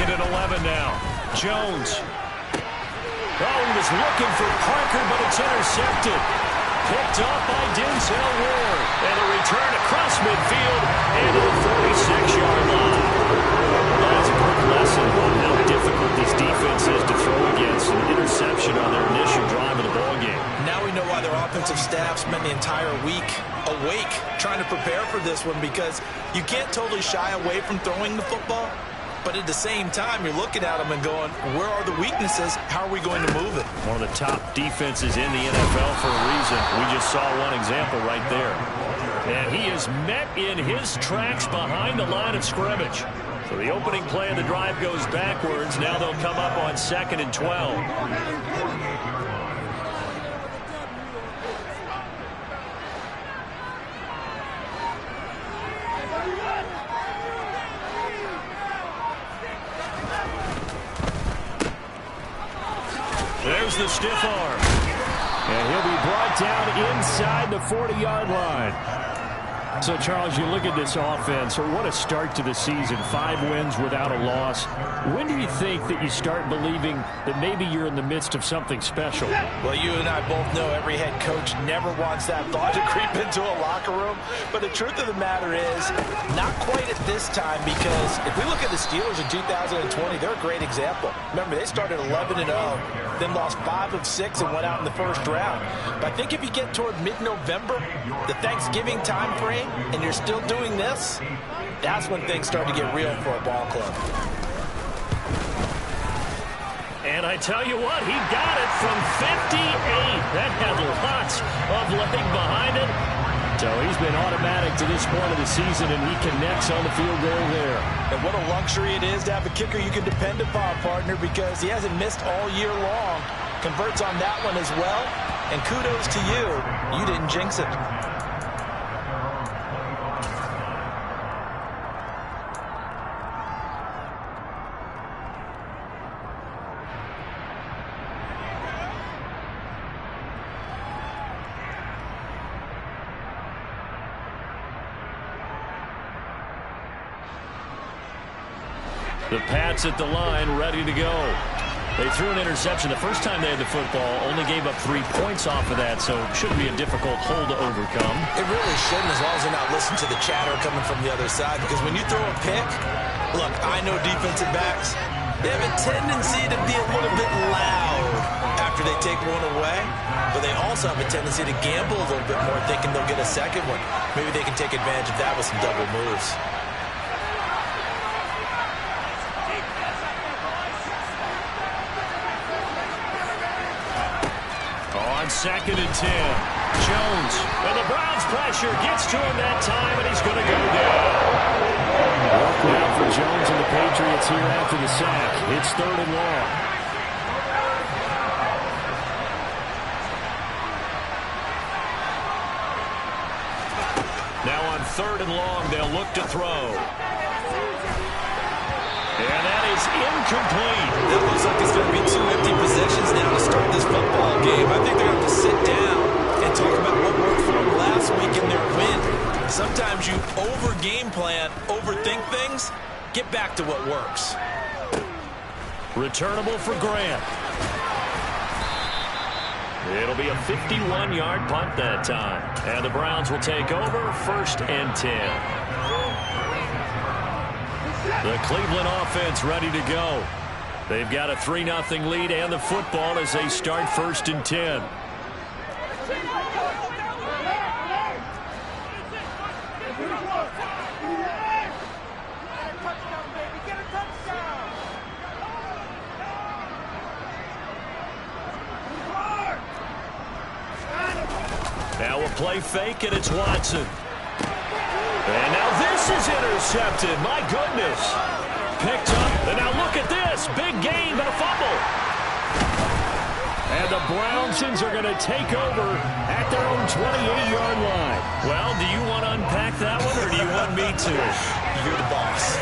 2nd and 11 now. Jones. Oh, he was looking for Parker, but it's intercepted. Picked off by Denzel Ward. And a return across midfield into the 46-yard line. That's a quick lesson on how difficult this defense is to throw against. An interception on their initial drive of the ballgame. Now we know why their offensive staff spent the entire week awake trying to prepare for this one, because you can't totally shy away from throwing the football. But at the same time, you're looking at them and going, where are the weaknesses? How are we going to move it? One of the top defenses in the NFL for a reason. We just saw one example right there. And he is met in his tracks behind the line of scrimmage. So the opening play of the drive goes backwards. Now they'll come up on 2nd and 12. There's the stiff arm. And he'll be brought down inside the 40-yard line. So, Charles, you look at this offense. What a start to the season. 5 wins without a loss. When do you think that you start believing that maybe you're in the midst of something special? Well, you and I both know every head coach never wants that thought to creep into a locker room. But the truth of the matter is, not quite at this time, because if we look at the Steelers in 2020, they're a great example. Remember, they started 11-0, then lost 5 of 6 and went out in the first round. But I think if you get toward mid-November, the Thanksgiving time frame, and you're still doing this, that's when things start to get real for a ball club. And I tell you what, he got it from 58. That had lots of leg behind it. So he's been automatic to this point of the season, and he connects on the field goal there. And what a luxury it is to have a kicker you can depend upon, partner, because he hasn't missed all year long. Converts on that one as well. And kudos to you. You didn't jinx it. The Pats at the line, ready to go. They threw an interception the first time they had the football, only gave up 3 points off of that, so it shouldn't be a difficult hole to overcome. It really shouldn't, as long as they're not listening to the chatter coming from the other side, because when you throw a pick, look, I know defensive backs, they have a tendency to be a little bit loud after they take one away, but they also have a tendency to gamble a little bit more, thinking they'll get a second one. Maybe they can take advantage of that with some double moves. On 2nd and 10, Jones, and the Browns pressure gets to him that time, and he's going to go down. Work now for Jones and the Patriots here after the sack. It's 3rd and long. Now on 3rd and long, they'll look to throw. And that is incomplete. That looks like it's going to be 2 empty possessions now to start this football game. I think they're going to have to sit down and talk about what worked for them last week in their win. Sometimes you over-game plan, overthink things. Get back to what works. Returnable for Grant. It'll be a 51-yard punt that time. And the Browns will take over 1st and 10. The Cleveland offense ready to go. They've got a 3-0 lead and the football as they start 1st and 10. Now a play fake, and it's Watson. And now this is intercepted. My goodness. Picked up. And now look at this. Big gain, but a fumble. And the Brownsons are going to take over at their own 28-yard line. Well, do you want to unpack that one, or do you want me to? You're the boss.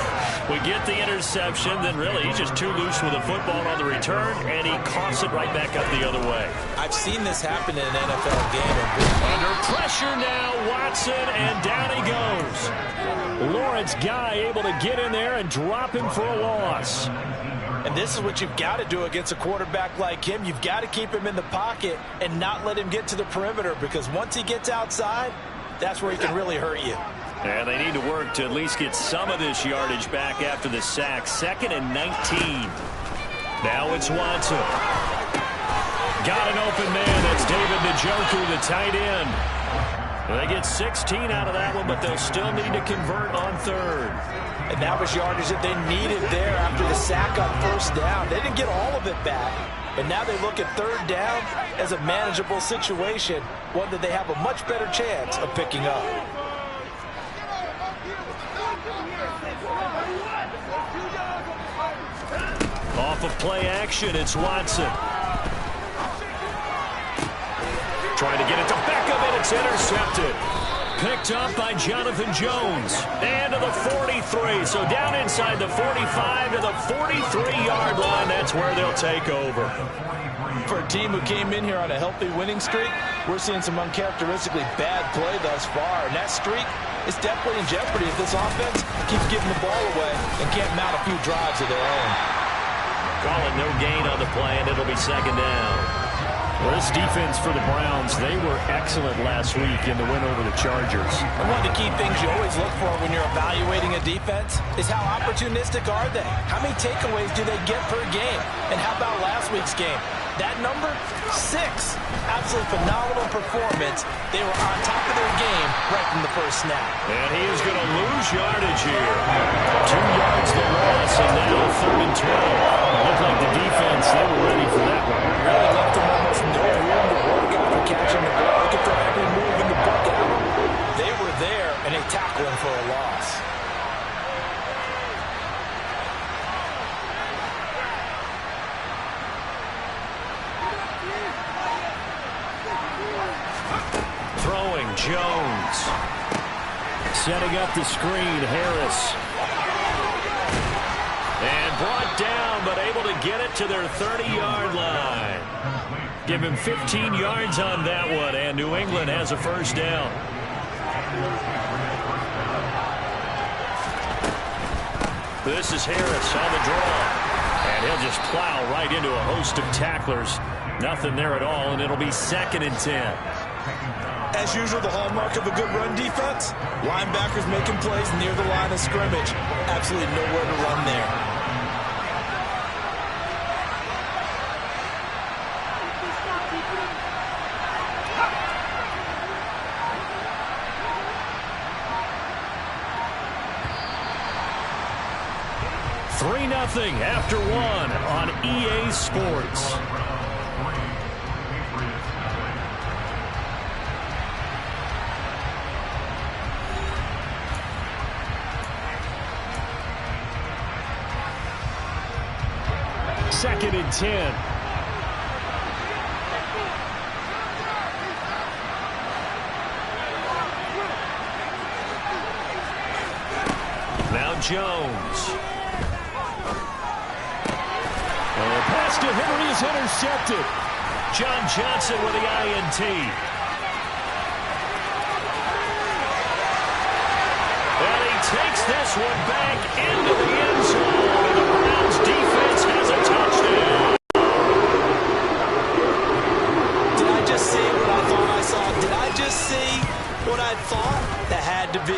We get the interception, then really he's just too loose with the football on the return, and he coughs it right back up the other way. I've seen this happen in an NFL game. Under pressure now, Watson, and down he goes. Lawrence Guy able to get in there and drop him for a loss. And this is what you've got to do against a quarterback like him. You've got to keep him in the pocket and not let him get to the perimeter, because once he gets outside, that's where he can really hurt you. And they need to work to at least get some of this yardage back after the sack. 2nd and 19. Now it's Watson. Got an open man. That's David Njoku, the tight end. They get 16 out of that one, but they'll still need to convert on 3rd. And that was yardage that they needed there after the sack on 1st down. They didn't get all of it back, but now they look at 3rd down as a manageable situation, one that they have a much better chance of picking up. Off of play action, it's Watson. Trying to get it to Beckham, and it's intercepted. Picked up by Jonathan Jones. And to the 43. So down inside the 45 to the 43-yard line. That's where they'll take over. For a team who came in here on a healthy winning streak, we're seeing some uncharacteristically bad play thus far. And that streak is definitely in jeopardy if this offense keeps giving the ball away and can't mount a few drives of their own. Call it no gain on the play, and it'll be 2nd down. Well, this defense for the Browns, they were excellent last week in the win over the Chargers. And one of the key things you always look for when you're evaluating a defense is how opportunistic are they? How many takeaways do they get per game? And how about last week's game? That number, 6. Absolutely phenomenal performance. They were on top of their game right from the first snap. And he is going to lose yardage here. 2 yards the loss, and now 3rd and 12. It looked like the defense, they were ready for that one. Really left them almost no room to work after catching the ball. Looking for every move in the bucket. They were there, and they tackled him for a loss. Throwing, Jones. Setting up the screen, Harris. And brought down, but able to get it to their 30-yard line. Give him 15 yards on that one, and New England has a 1st down. This is Harris on the draw. And he'll just plow right into a host of tacklers. Nothing there at all, and it'll be 2nd and 10. As usual, the hallmark of a good run defense, linebackers making plays near the line of scrimmage. Absolutely nowhere to run there. Nothing after 1 on EA Sports. Second and 10. Now Jones. Pass to Henry is intercepted. John Johnson with the INT. And he takes this one back into the end zone. And the Browns defense has a touchdown. Did I just see what I thought I saw? Did I just see what I thought? That had to be.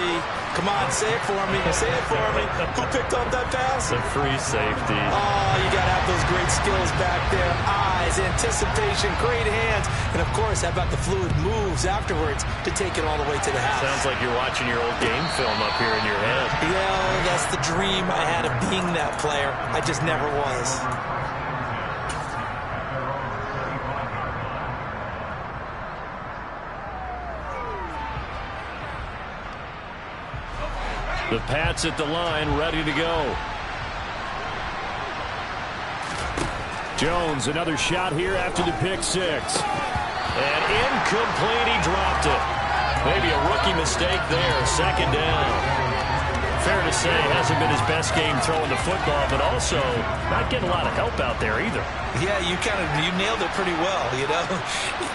Come on, say it for me. Say it for me. Who picked up that pass? A free safety. Oh, you got to have those great skills back there. Eyes, anticipation, great hands. And, of course, how about the fluid moves afterwards to take it all the way to the house? Sounds like you're watching your old game film up here in your head. Yeah, that's the dream I had of being that player. I just never was. The Pats at the line, ready to go. Jones, another shot here after the pick 6. And incomplete, he dropped it. Maybe a rookie mistake there, 2nd down. Fair to say, hasn't been his best game throwing the football, but also not getting a lot of help out there either. Yeah, you nailed it pretty well, you know.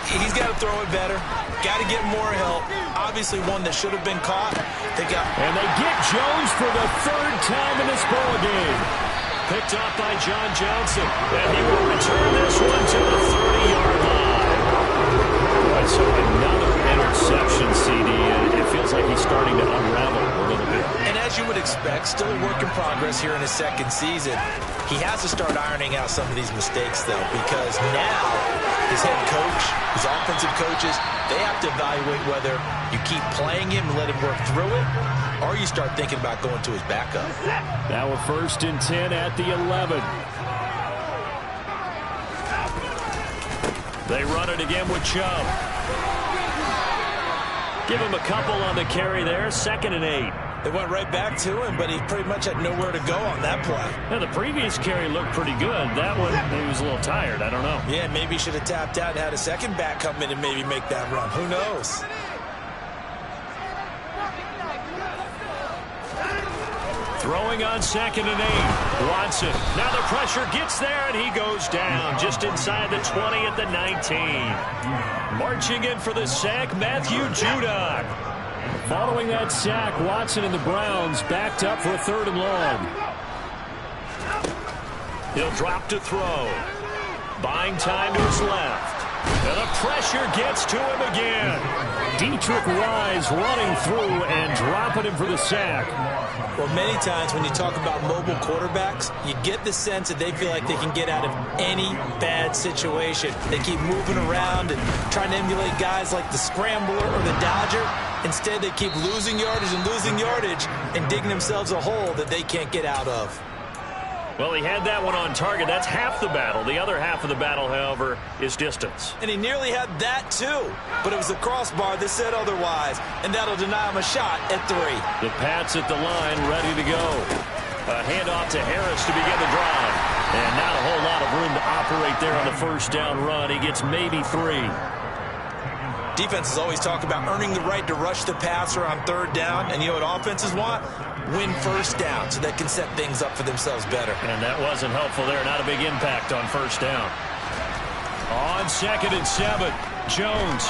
He's got to throw it better. Got to get more help. Obviously one that should have been caught. They got And they get Jones for the third time in this ballgame. Picked off by John Johnson. And he will return this one to the 30-yard line. Right, so another interception, CD, and it feels like he's starting to unravel a little bit. And as you would expect, still a work in progress here in his second season. He has to start ironing out some of these mistakes, though, because now his head coach, his offensive coaches, they have to evaluate whether you keep playing him and let him work through it, or you start thinking about going to his backup. Now a 1st and 10 at the 11. They run it again with Chubb. Give him a couple on the carry there. 2nd and 8. They went right back to him, but he pretty much had nowhere to go on that play. Now, the previous carry looked pretty good. That one, he was a little tired. I don't know. Yeah, maybe he should have tapped out and had a second back come in and maybe make that run. Who knows? Throwing on 2nd and 8. Watson. Now the pressure gets there, and he goes down just inside the 20 at the 19. Marching in for the sack, Matthew Judon. Following that sack, Watson and the Browns backed up for a 3rd and long. He'll drop to throw. Buying time to his left. And the pressure gets to him again. Dietrich Wise running through and dropping him for the sack. Well, many times when you talk about mobile quarterbacks, you get the sense that they feel like they can get out of any bad situation. They keep moving around and trying to emulate guys like the Scrambler or the Dodger. Instead, they keep losing yardage and digging themselves a hole that they can't get out of. Well, he had that one on target. That's half the battle. The other half of the battle, however, is distance. And he nearly had that, too. But it was the crossbar that said otherwise, and that'll deny him a shot at 3. The Pats at the line, ready to go. A handoff to Harris to begin the drive. And not a whole lot of room to operate there on the 1st down run. He gets maybe 3. Defenses always talk about earning the right to rush the passer on 3rd down. And you know what offenses want? Win 1st down so they can set things up for themselves better. And that wasn't helpful there. Not a big impact on 1st down. On 2nd and 7, Jones.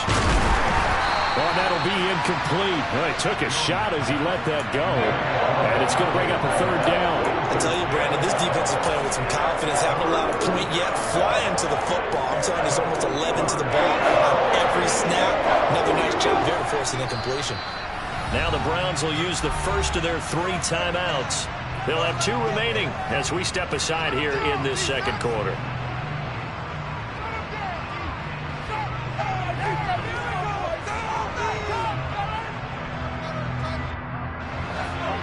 Oh, that'll be incomplete. Well, he took a shot as he let that go. And it's going to bring up a 3rd down. I tell you, Brandon, this defense is playing with some confidence. Haven't allowed a point yet. Flying to the football. I'm telling you, there's almost 11 to the ball on every snap. Another nice job there to force an incompletion. Now the Browns will use the first of their 3 timeouts. They'll have 2 remaining as we step aside here in this 2nd quarter.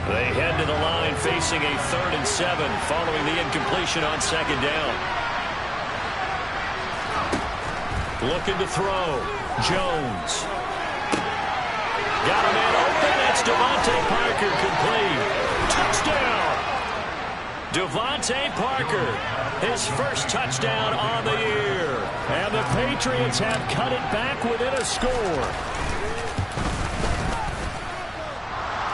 They head to the line facing a 3rd and 7 following the incompletion on 2nd down. Looking to throw. Jones. Got a man open. That's Devontae Parker complete. Touchdown. Devontae Parker, his 1st touchdown on the year. And the Patriots have cut it back within a score.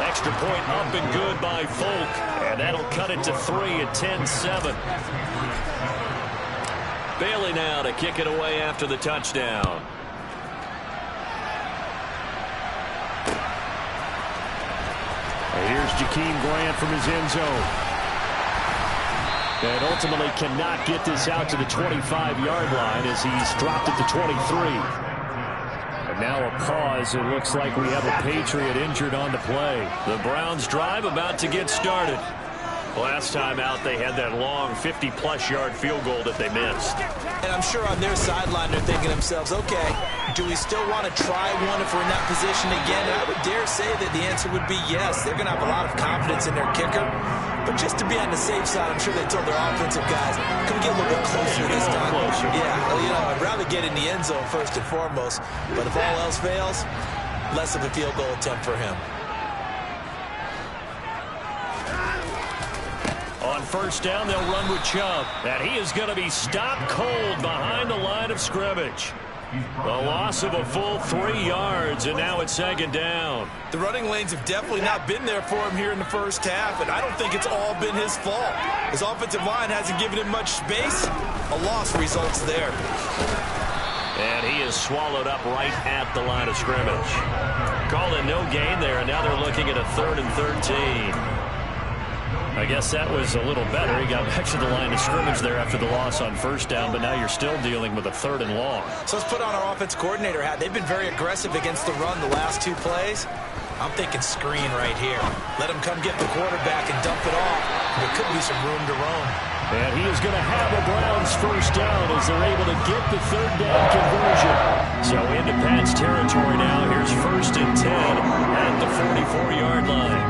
Extra point up and good by Folk. And that'll cut it to 3 at 10-7. Bailey now to kick it away after the touchdown. Here's Jakeem Grant from his end zone. And ultimately cannot get this out to the 25-yard line as he's dropped it to 23. And now a pause. It looks like we have a Patriot injured on the play. The Browns drive about to get started. Last time out, they had that long 50-plus yard field goal that they missed. And I'm sure on their sideline they're thinking to themselves, okay, do we still want to try one if we're in that position again? And I would dare say that the answer would be yes. They're going to have a lot of confidence in their kicker. But just to be on the safe side, I'm sure they told their offensive guys, can we get a little bit closer this time? Yeah, well, you know, I'd rather get in the end zone first and foremost. But if all else fails, less of a field goal attempt for him. On 1st down, they'll run with Chubb. And he is going to be stopped cold behind the line of scrimmage. A loss of a full 3 yards, and now it's 2nd down. The running lanes have definitely not been there for him here in the 1st half, and I don't think it's all been his fault. His offensive line hasn't given him much space. A loss results there. And he is swallowed up right at the line of scrimmage. Called in no gain there, and now they're looking at a 3rd and 13. I guess that was a little better. He got back to the line of scrimmage there after the loss on 1st down, but now you're still dealing with a 3rd and long. So let's put on our offense coordinator hat. They've been very aggressive against the run the last 2 plays. I'm thinking screen right here. Let him come get the quarterback and dump it off. There could be some room to roam. And he is going to have a Browns 1st down as they're able to get the 3rd down conversion. So into Pat's territory now. Here's 1st and 10 at the 44-yard line.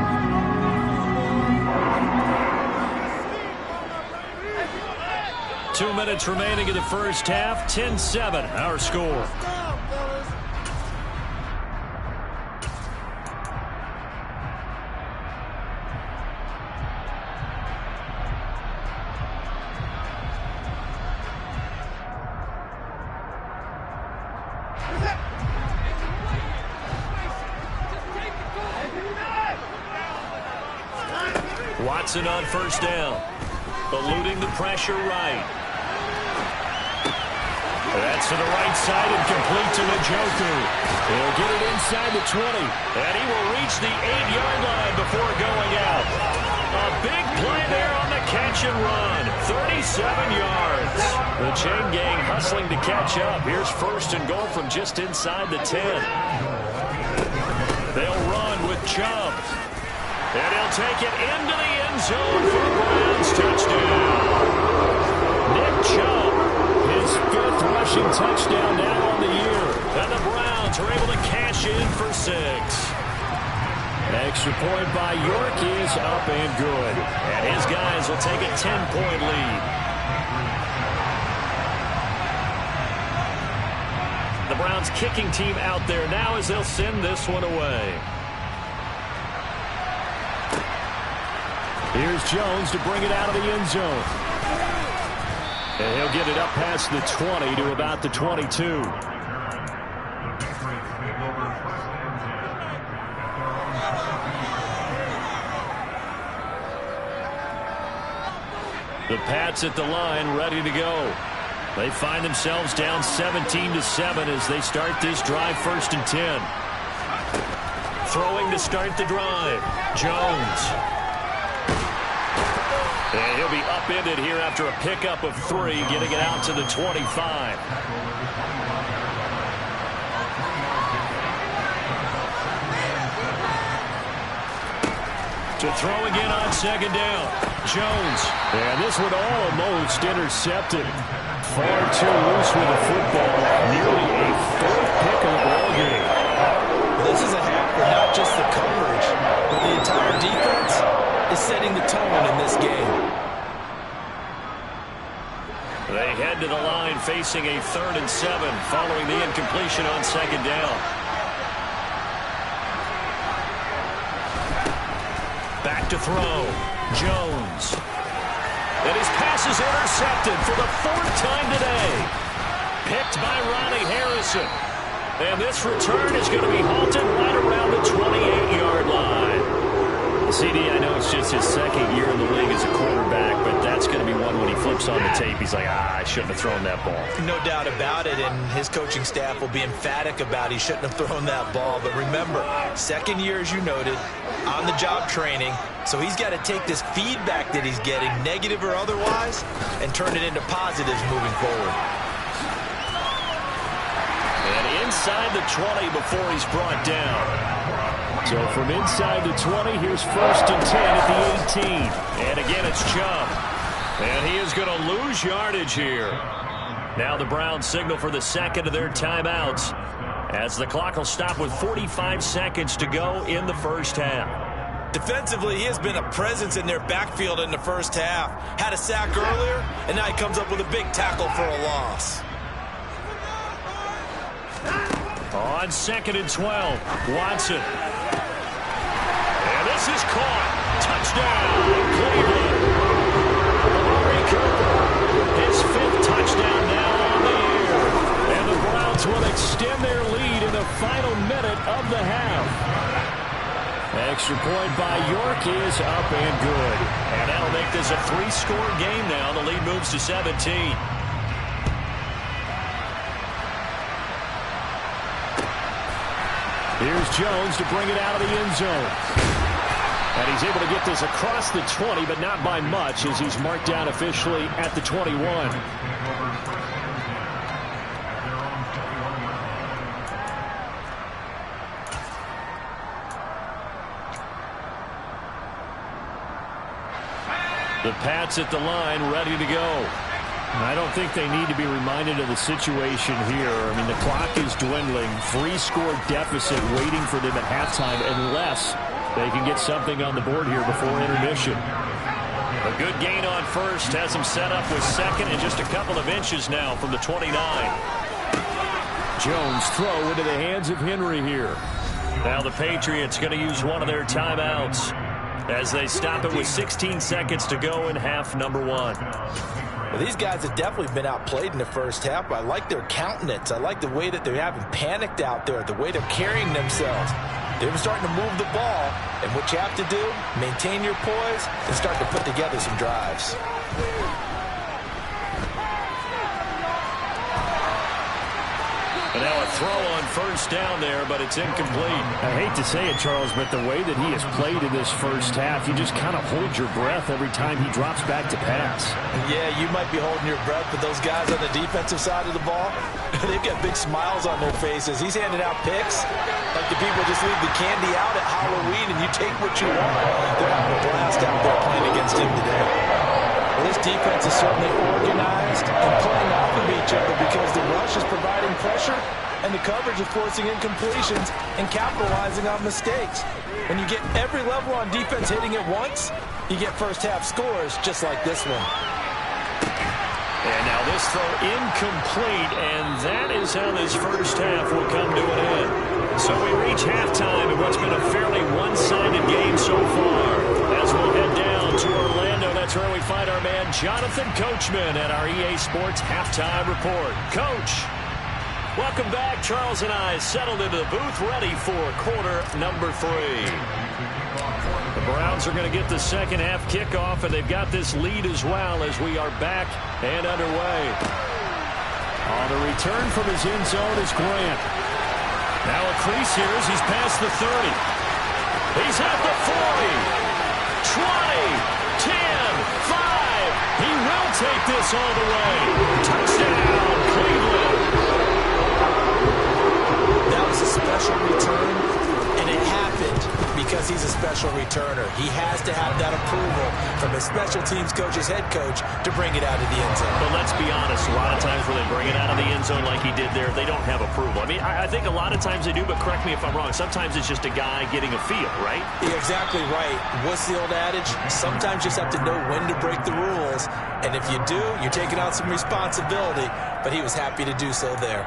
2 minutes remaining in the first half. 10-7, our score. Watson on 1st down. Eluding the pressure right. That's to the right side and complete to Njoku. He'll get it inside the 20. And he will reach the 8-yard line before going out. A big play there on the catch and run. 37 yards. The chain gang hustling to catch up. Here's 1st and goal from just inside the 10. They'll run with Chubb. And he'll take it into the end zone for a Browns touchdown. Nick Chubb, his 5th rushing touchdown now on the year. And the Browns are able to cash in for 6. Extra point by York is up and good. And his guys will take a 10-point lead. The Browns kicking team out there now as they'll send this one away. Here's Jones to bring it out of the end zone. And he'll get it up past the 20 to about the 22. The Pats at the line ready to go. They find themselves down 17-7 as they start this drive 1st and 10. Throwing to start the drive. Jones. And he'll be upended here after a pickup of 3, getting it out to the 25. To throw again on 2nd down. Jones. And this one almost intercepted. Far too loose with the football. Nearly a 4th pick of the ball game. This is a half where not just the coverage, but the entire defense is setting the tone in this game. They head to the line facing a 3rd and 7 following the incompletion on 2nd down. Back to throw. Jones. And his pass is intercepted for the 4th time today. Picked by Ronnie Harrison. And this return is going to be halted right around the 28-yard line. CD, I know it's just his 2nd year in the league as a quarterback, but that's going to be one when he flips on the tape. He's like, I shouldn't have thrown that ball. No doubt about it, and his coaching staff will be emphatic about he shouldn't have thrown that ball. But remember, 2nd year, as you noted, on-the-job training, so he's got to take this feedback that he's getting, negative or otherwise, and turn it into positives moving forward. And inside the 20 before he's brought down. So from inside the 20, here's 1st and 10 at the 18. And again, it's Chubb. And he is going to lose yardage here. Now the Browns signal for the 2nd of their timeouts as the clock will stop with 45 seconds to go in the first half. Defensively, he has been a presence in their backfield in the first half. Had a sack earlier, and now he comes up with a big tackle for a loss. On 2nd and 12, Watson. And this is caught. Touchdown, Cleveland. Amari Cooper, his 5th touchdown now on the year. And the Browns will extend their lead in the final minute of the half. Extra point by York is up and good. And that'll make this a 3-score game now. The lead moves to 17. Here's Jones to bring it out of the end zone. And he's able to get this across the 20, but not by much, as he's marked down officially at the 21. The Pats at the line, ready to go. I don't think they need to be reminded of the situation here. I mean, the clock is dwindling. 3-score deficit waiting for them at halftime unless they can get something on the board here before intermission. A good gain on first has them set up with second and just a couple of inches now from the 29. Jones throw into the hands of Henry here. Now the Patriots going to use one of their timeouts as they stop it with 16 seconds to go in half number 1. Well, these guys have definitely been outplayed in the first half, but I like their countenance. I like the way that they're having panicked out there, the way they're carrying themselves. They're starting to move the ball, and what you have to do, maintain your poise and start to put together some drives. And now a throw on first down there, but it's incomplete. I hate to say it, Charles, but the way that he has played in this first half, you just kind of hold your breath every time he drops back to pass. Yeah, you might be holding your breath, but those guys on the defensive side of the ball, they've got big smiles on their faces. He's handing out picks like the people just leave the candy out at Halloween and you take what you want. They're having a blast out there playing against him today. Well, this defense is certainly organized and playing off of each other because the rush is providing pressure and the coverage is forcing incompletions and capitalizing on mistakes. When you get every level on defense hitting at once, you get first half scores just like this one. And now this throw incomplete, and that is how this first half will come to an end. So we reach halftime in what's been a fairly one-sided game so far. As we'll head down to Orlando, that's where we find our man Jonathan Coachman at our EA Sports Halftime Report. Coach, welcome back. Charles and I settled into the booth, ready for quarter number 3. The Browns are going to get the second half kickoff, and they've got this lead as well as we are back and underway. On the return from his end zone is Grant. Now a crease here as he's past the 30. He's at the 40, 20, 10, 5. He will take this all the way. Touchdown, Cleveland. That was a special return, and it happened because he's a special returner. He has to have that approval from his special teams coach's head coach to bring it out of the end zone. But let's be honest, a lot of times when they bring it out of the end zone like he did there, they don't have approval. I mean, I think a lot of times they do, but correct me if I'm wrong. Sometimes it's just a guy getting a feel, right? You're exactly right. What's the old adage? Sometimes you just have to know when to break the rules, and if you do, you're taking on some responsibility, but he was happy to do so there.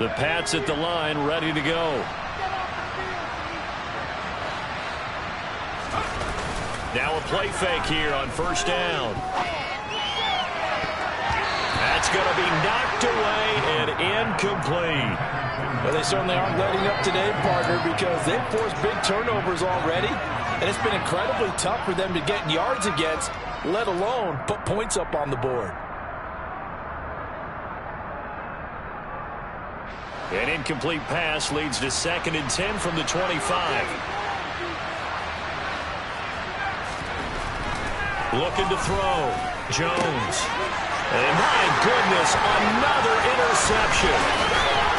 The Pats at the line, ready to go. Now a play fake here on first down. That's going to be knocked away and incomplete. Well, they certainly aren't letting up today, partner, because they've forced big turnovers already, and it's been incredibly tough for them to get yards against, let alone put points up on the board. An incomplete pass leads to 2nd and 10 from the 25. Looking to throw. Jones. And my goodness, another interception.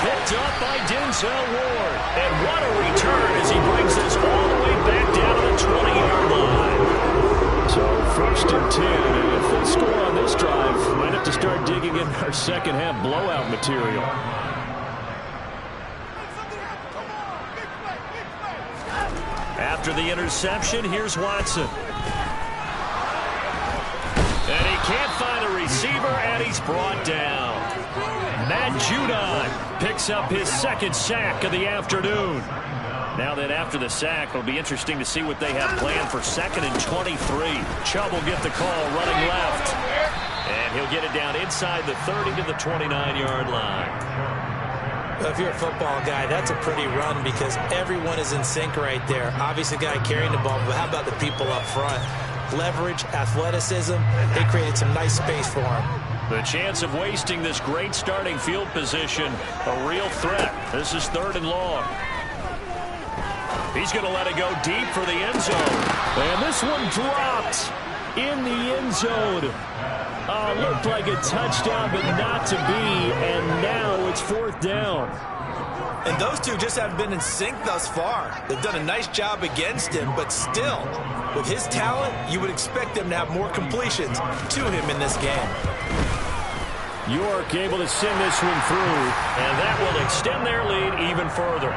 Picked up by Denzel Ward. And what a return as he brings this all the way back down to the 20-yard line. So 1st and 10. And if they score on this drive, might have to start digging in our second half blowout material. After the interception, here's Watson. And he can't find a receiver, and he's brought down. Matt Judon picks up his 2nd sack of the afternoon. Now that after the sack, it'll be interesting to see what they have planned for 2nd and 23. Chubb will get the call running left. And he'll get it down inside the 30 to the 29-yard line. If you're a football guy, that's a pretty run because everyone is in sync right there. Obviously, the guy carrying the ball, but how about the people up front? Leverage, athleticism, they created some nice space for him. The chance of wasting this great starting field position, a real threat. This is 3rd and long. He's going to let it go deep for the end zone. And this one dropped in the end zone. Looked like a touchdown, but not to be. And now it's 4th down. And those two just haven't been in sync thus far. They've done a nice job against him, but still, with his talent, you would expect them to have more completions to him in this game. York able to send this one through, and that will extend their lead even further.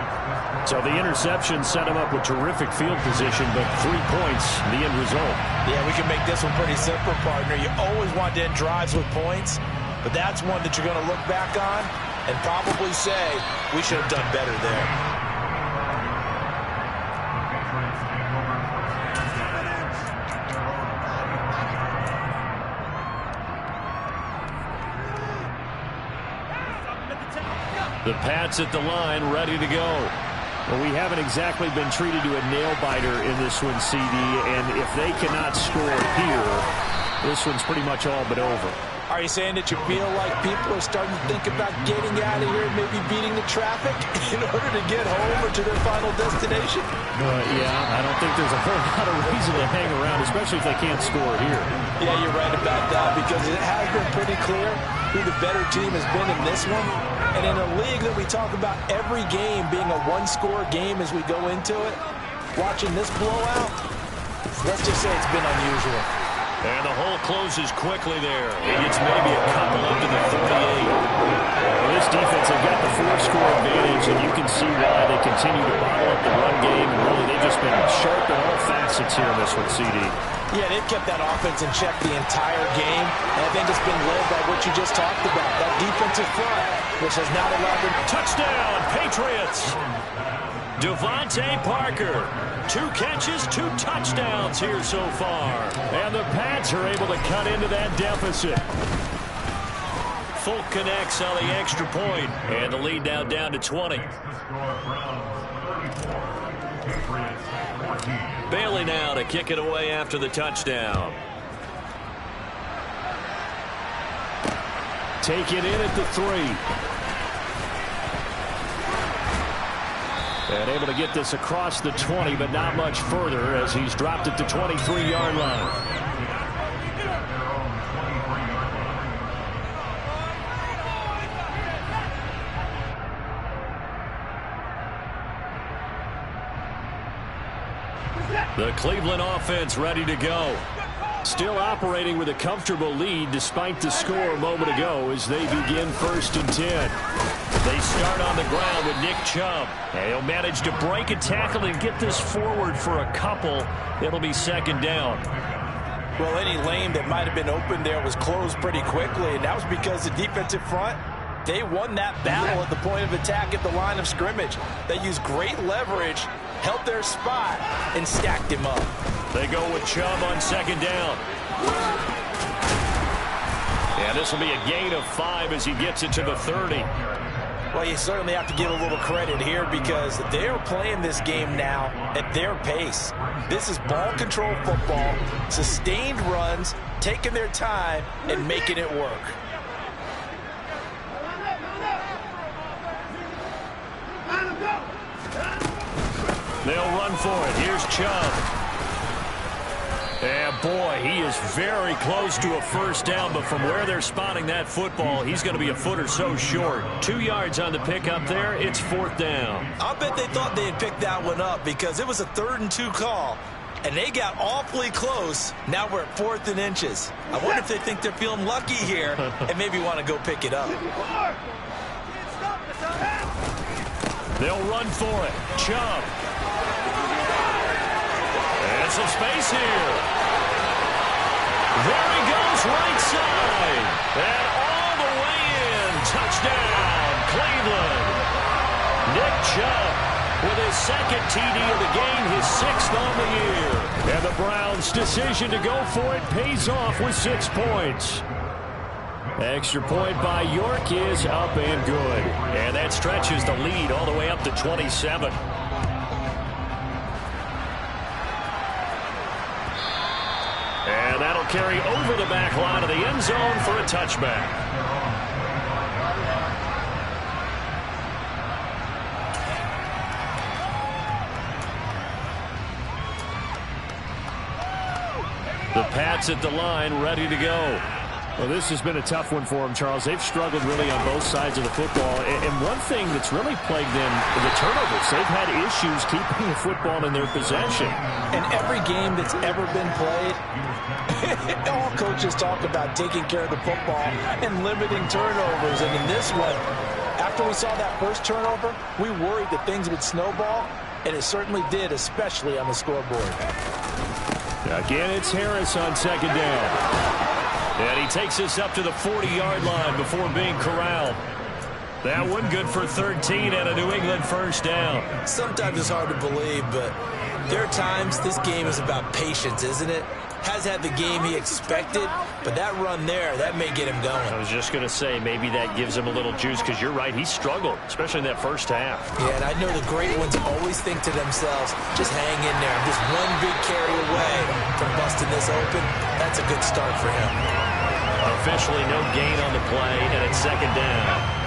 So the interception set him up with terrific field position, but 3 points, the end result. Yeah, we can make this one pretty simple, partner. You always want to end drives with points, but that's one that you're going to look back on and probably say, we should have done better there. The Pats at the line, ready to go. Well, we haven't exactly been treated to a nail-biter in this one, CD, and if they cannot score here, this one's pretty much all but over. Are you saying that you feel like people are starting to think about getting out of here and maybe beating the traffic in order to get home or to their final destination? Yeah, I don't think there's a whole lot of reason to hang around, especially if they can't score here. Yeah, you're right about that because it has been pretty clear who the better team has been in this one. And in a league that we talk about every game being a one-score game as we go into it, watching this blowout, let's just say it's been unusual. And the hole closes quickly there. It gets maybe a couple up to the 38. Well, this defense, they've got the 4-score advantage, and you can see why they continue to bottle up the run game. And really, they've just been sharp in all facets here in this one, CD. Yeah, they've kept that offense in check the entire game, and I think it's been led by what you just talked about, that defensive front, which has not allowed them. Touchdown, Patriots! Devontae Parker, 2 catches, 2 touchdowns here so far. And the Pats are able to cut into that deficit. Folk connects on the extra point, and the lead now down to 20. Bailey now to kick it away after the touchdown. Taken in at the 3. And able to get this across the 20, but not much further as he's dropped it to 23-yard line. The Cleveland offense ready to go. Still operating with a comfortable lead despite the score a moment ago as they begin 1st and 10. They start on the ground with Nick Chubb. And he'll manage to break a tackle and get this forward for a couple. It'll be 2nd down. Well, any lane that might have been open there was closed pretty quickly, and that was because the defensive front, they won that battle at the point of attack at the line of scrimmage. They used great leverage, held their spot, and stacked him up. They go with Chubb on 2nd down. And this will be a gain of 5 as he gets it to the 30. Well, you certainly have to give a little credit here because they're playing this game now at their pace. This is ball control football, sustained runs, taking their time, and making it work. They'll run for it. Here's Chubb. And boy, he is very close to a 1st down, but from where they're spotting that football, he's going to be a foot or so short. 2 yards on the pickup there. It's 4th down. I bet they thought they had picked that one up because it was a 3rd and 2 call, and they got awfully close. Now we're at 4th and inches. I wonder if they think they're feeling lucky here and maybe want to go pick it up. They'll run for it. Chubb. And some space here. There he goes, right side. And all the way in. Touchdown, Cleveland. Nick Chubb with his 2nd TD of the game, his 6th on the year. And the Browns' decision to go for it pays off with 6 points. Extra point by York is up and good. And that stretches the lead all the way up to 27. And that'll carry over the back line of the end zone for a touchback. The Pats at the line, ready to go. Well, this has been a tough one for them, Charles. They've struggled really on both sides of the football. And one thing that's really plagued them, the turnovers. They've had issues keeping the football in their possession. In every game that's ever been played, all coaches talk about taking care of the football and limiting turnovers. And in this one, after we saw that first turnover, we worried that things would snowball, and it certainly did, especially on the scoreboard. Again, it's Harris on second down. And he takes us up to the 40-yard line before being corralled. That one good for 13 and a New England first down. Sometimes it's hard to believe, but there are times this game is about patience, isn't it? Has had the game he expected, but that run there, that may get him going. I was just going to say, maybe that gives him a little juice, because you're right, he struggled, especially in that first half. Yeah, and I know the great ones always think to themselves, just hang in there. Just one big carry away from busting this open. That's a good start for him. Officially no gain on the play, and it's second down.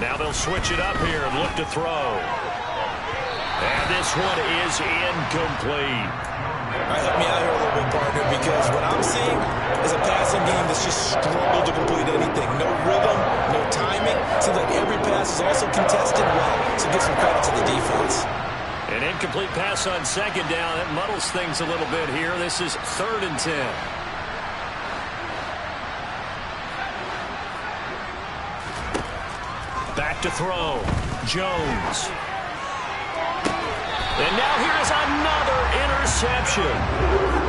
Now they'll switch it up here and look to throw. And this one is incomplete. All right, help me out here a little bit, partner, because what I'm seeing is a passing game that's just struggled to complete anything. No rhythm, no timing. Seems like every pass is also contested well, so give some credit to the defense. An incomplete pass on second down. That muddles things a little bit here. This is 3rd and 10. Back to throw. Jones. And now here's another interception.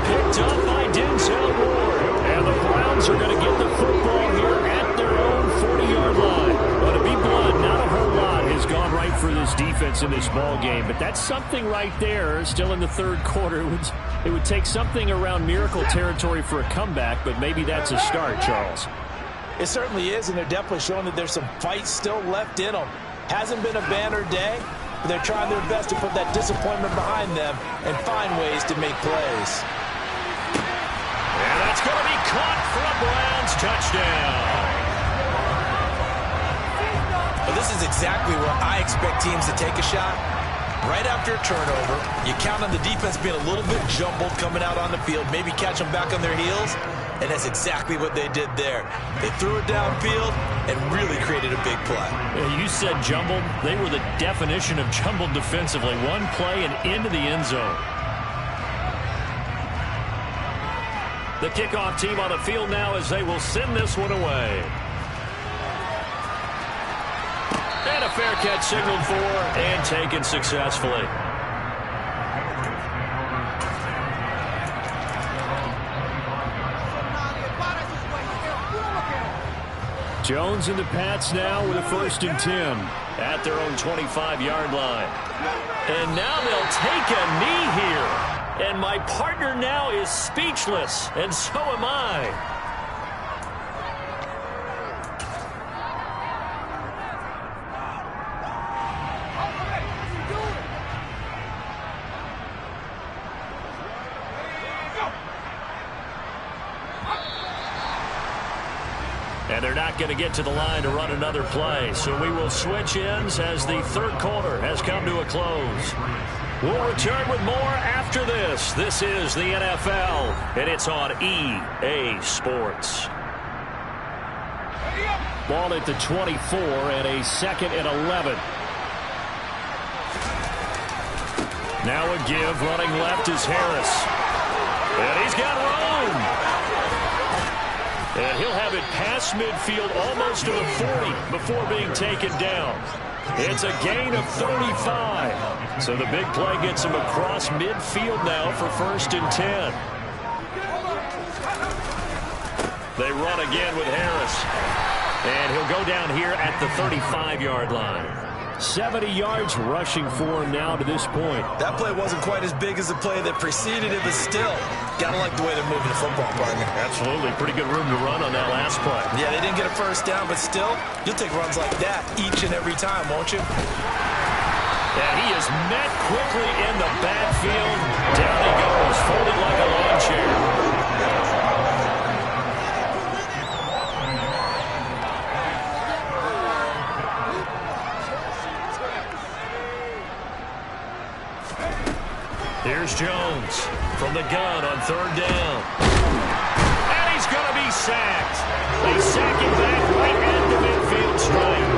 Picked up by Denzel Ward. And the Browns are going to get the football here at their own 40-yard line. But to be blunt, not a whole lot has gone right for this defense in this ball game. But that's something right there. Still in the third quarter. It would take something around miracle territory for a comeback, but maybe that's a start, Charles. It certainly is, and they're definitely showing that there's some fight still left in them. Hasn't been a banner day, but they're trying their best to put that disappointment behind them and find ways to make plays. And that's going to be caught for a Browns touchdown. Well, this is exactly where I expect teams to take a shot. Right after a turnover, you count on the defense being a little bit jumbled coming out on the field, maybe catch them back on their heels. And that's exactly what they did there. They threw it downfield and really created a big play. You said jumbled. They were the definition of jumbled defensively. One play and into the end zone. The kickoff team on the field now as they will send this one away. And a fair catch signaled for and taken successfully. Jones and the Pats now with a 1st and 10 at their own 25-yard line. And now they'll take a knee here. And my partner now is speechless, and so am I. And they're not going to get to the line to run another play. So we will switch ends as the third quarter has come to a close. We'll return with more after this. This is the NFL, and it's on EA Sports. Ball at the 24 and a 2nd and 11. Now a give. Running left is Harris. And he's got room. And he'll have it past midfield almost to the 40 before being taken down. It's a gain of 35. So the big play gets him across midfield now for 1st and 10. They run again with Harris. And he'll go down here at the 35-yard line. 70 yards rushing for him now to this point. That play wasn't quite as big as the play that preceded it, but still, gotta like the way they're moving the football, partner. Absolutely. Pretty good room to run on that last play. Yeah, they didn't get a first down, but still, you'll take runs like that each and every time, won't you? And he is met quickly in the backfield. Down he goes, folded like a lawn chair. Here's Jones from the gun on third down. And he's going to be sacked. They sack him back right at the midfield stripe.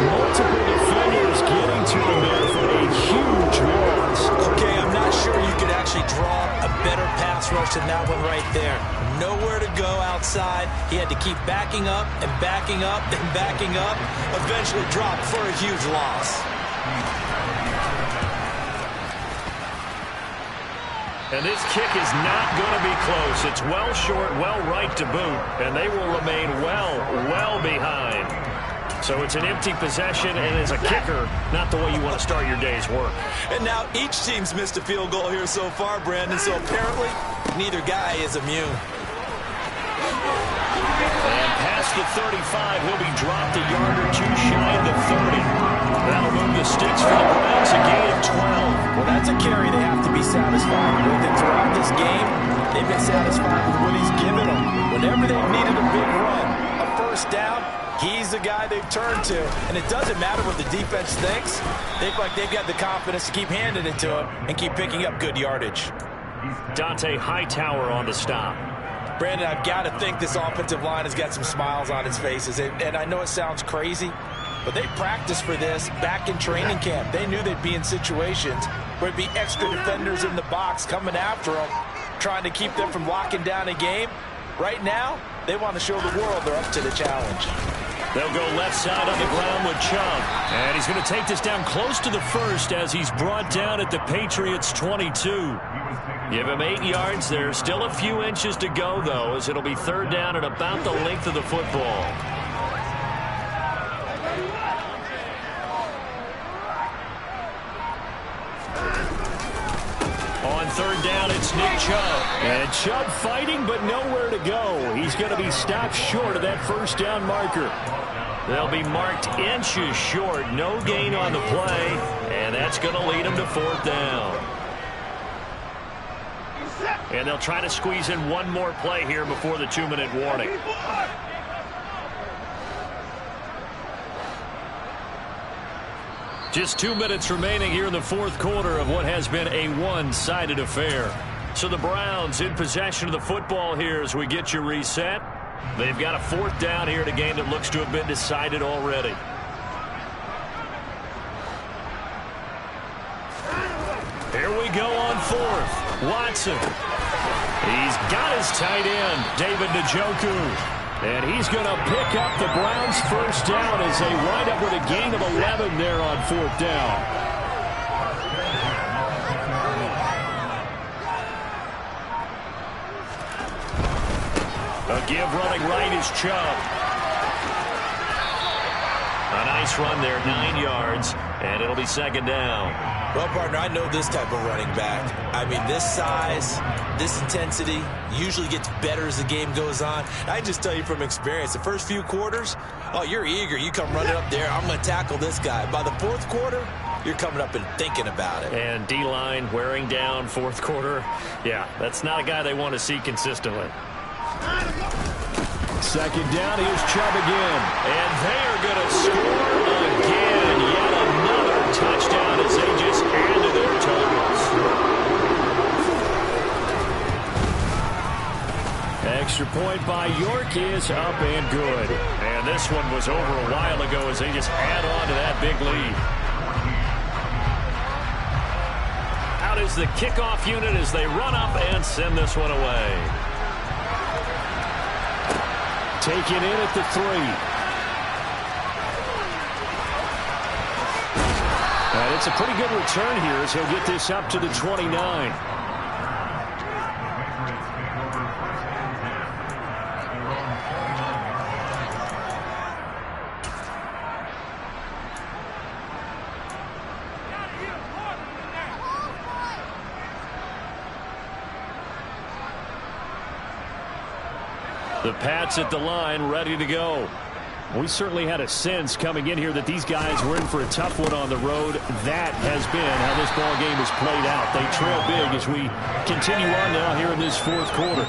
Multiple defenders getting to him there for a huge loss. Okay, I'm not sure you could actually draw a better pass rush than that one right there. Nowhere to go outside. He had to keep backing up and backing up and backing up. Eventually dropped for a huge loss. And this kick is not going to be close. It's well short, well right to boot, and they will remain well behind. So it's an empty possession, and as a kicker, not the way you want to start your day's work. And now each team's missed a field goal here so far, Brandon, so apparently neither guy is immune. And past the 35, he'll be dropped a yard or two shy of the 30. That'll move the sticks for the Browns, a gain of 12. Well, that's a carry they have to be satisfied with. And throughout this game, they've been satisfied with what he's given them. Whenever they've needed a big run, a first down, he's the guy they've turned to. And it doesn't matter what the defense thinks. They feel like they've got the confidence to keep handing it to him and keep picking up good yardage. Dont'a Hightower on the stop. Brandon, I've got to think this offensive line has got some smiles on its faces. And I know it sounds crazy, but they practiced for this back in training camp. They knew they'd be in situations where there'd be extra defenders in the box coming after them, trying to keep them from locking down a game. Right now, they want to show the world they're up to the challenge. They'll go left side on the ground with Chubb. And he's going to take this down close to the first as he's brought down at the Patriots' 22. Give him 8 yards. There's still a few inches to go, though, as it'll be third down at about the length of the football. On third down, it's Nick Chubb. And Chubb fighting, but nowhere to go. He's going to be stopped short of that first down marker. They'll be marked inches short. No gain on the play. And that's going to lead them to fourth down. And they'll try to squeeze in one more play here before the 2-minute warning. Just 2 minutes remaining here in the fourth quarter of what has been a one-sided affair. So the Browns in possession of the football here as we get you reset. They've got a fourth down here in a game that looks to have been decided already. Here we go on fourth. Watson. He's got his tight end, David Njoku. And he's going to pick up the Browns' first down as they wind up with a gain of 11 there on fourth down. A give running right is Chubb. A nice run there, 9 yards, and it'll be second down. Well, partner, I know this type of running back. I mean, this size, this intensity usually gets better as the game goes on. I just tell you from experience, the first few quarters, oh, you're eager. You come running up there, I'm going to tackle this guy. By the fourth quarter, you're coming up and thinking about it. And D-line wearing down fourth quarter. Yeah, that's not a guy they want to see consistently. Second down, here's Chubb again. And they are going to score again. Yet another touchdown as they just add to their totals. Extra point by York is up and good. And this one was over a while ago as they just add on to that big lead. Out is the kickoff unit as they run up and send this one away. Taken in at the 3. And it's a pretty good return here as he'll get this up to the 29. The Pats at the line, ready to go. We certainly had a sense coming in here that these guys were in for a tough one on the road. That has been how this ball game has played out. They trail big as we continue on now here in this fourth quarter.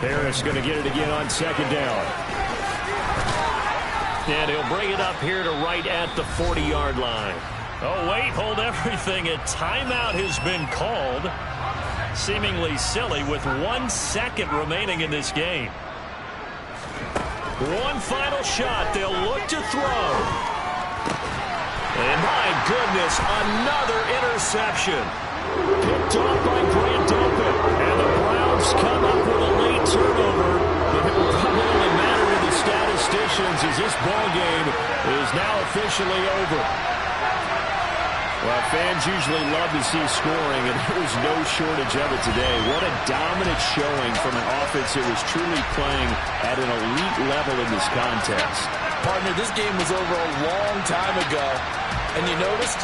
Harris going to get it again on second down. And he'll bring it up here to right at the 40-yard line. Oh, wait, hold everything. A timeout has been called. Seemingly silly with 1 second remaining in this game. One final shot. They'll look to throw. And my goodness, another interception. Picked off by Grant Delpit. And the Browns come up with a late turnover. But it will probably only matter to the statisticians as this ball game is now officially over. Well, fans usually love to see scoring, and there was no shortage of it today. What a dominant showing from an offense that was truly playing at an elite level in this contest. Partner, this game was over a long time ago, and you noticed